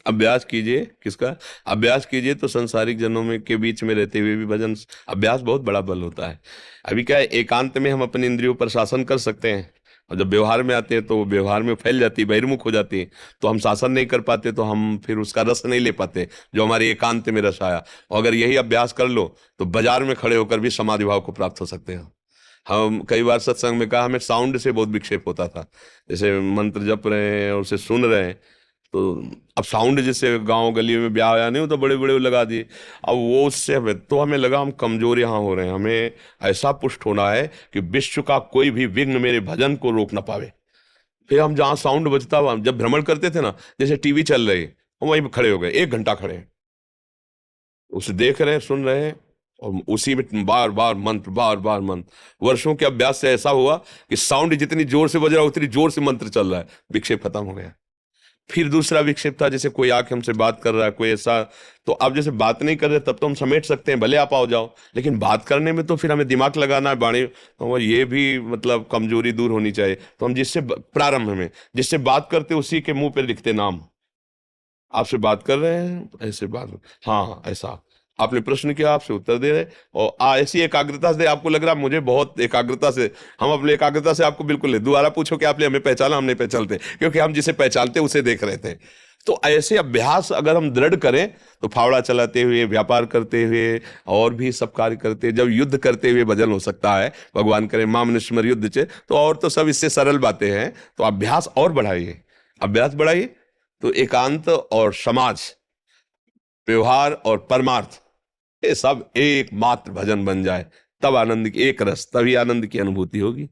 अभ्यास कीजिए किसका? अभ्यास कीजिए तो संसारिक जनों में के बीच में रहते हुए भी भजन अभ्यास बहुत बड़ा बल होता है। अभी क्या है, एकांत में हम अपने इंद्रियों पर शासन कर सकते हैं, और जब व्यवहार में आते हैं तो वो व्यवहार में फैल जाती है, बहिर्मुख हो जाती है, तो हम शासन नहीं कर पाते, तो हम फिर उसका रस नहीं ले पाते जो हमारे एकांत में रस आया। और अगर यही अभ्यास कर लो तो बाजार में खड़े होकर भी समाधि भाव को प्राप्त हो सकते हैं। हम कई बार सत्संग में कहा, हमें साउंड से बहुत विक्षेप होता था, जैसे मंत्र जप रहे हैं और उसे सुन रहे हैं, तो अब साउंड जैसे गांव गली में ब्याह आया नहीं हो तो बड़े बड़े लगा दिए। अब वो उससे तो हमें लगा हम कमजोर यहाँ हो रहे हैं, हमें ऐसा पुष्ट होना है कि विश्व का कोई भी विघ्न मेरे भजन को रोक ना पावे। फिर हम जहाँ साउंड बजता हुआ जब भ्रमण करते थे ना, जैसे टीवी चल रही, हम वहीं पे खड़े हो गए, 1 घंटा खड़े हैं, उसे देख रहे हैं, सुन रहे हैं, और उसी में बार बार मंत्र, बार बार मंत्र। वर्षों के अभ्यास से ऐसा हुआ कि साउंड जितनी जोर से बज रहा उतनी जोर से मंत्र चल रहा है, विक्षेप खत्म हो गया। फिर दूसरा विक्षेप था, जैसे कोई आके हमसे बात कर रहा है, कोई ऐसा, तो अब जैसे बात नहीं कर रहे तब तो हम समेट सकते हैं, भले आप आओ जाओ, लेकिन बात करने में तो फिर हमें दिमाग लगाना है, बाणी, तो ये भी मतलब कमजोरी दूर होनी चाहिए। तो हम प्रारंभ में जिससे बात करते उसी के मुंह पे लिखते नाम। आपसे बात कर रहे हैं, ऐसे बात, हाँ हाँ ऐसा, आपने प्रश्न किया, आपसे उत्तर दे रहे, और ऐसी एकाग्रता से आपको लग रहा मुझे बहुत एकाग्रता से, हम अपनी एकाग्रता से आपको बिल्कुल नहीं, दोबारा पूछो कि आपने हमें पहचाना, हम नहीं पहचानते, क्योंकि हम जिसे पहचानते उसे देख रहे थे। तो ऐसे अभ्यास अगर हम दृढ़ करें तो फावड़ा चलाते हुए, व्यापार करते हुए, और भी सब कार्य करते, जब युद्ध करते हुए भजन हो सकता है, भगवान करे माम निस्मर युद्ध चे, तो और तो सब इससे सरल बातें हैं। तो अभ्यास और बढ़ाइए, अभ्यास बढ़ाइए, तो एकांत और समाज, व्यवहार और परमार्थ, ये सब एक मात्र भजन बन जाए, तब आनंद की एक रस, तभी आनंद की अनुभूति होगी।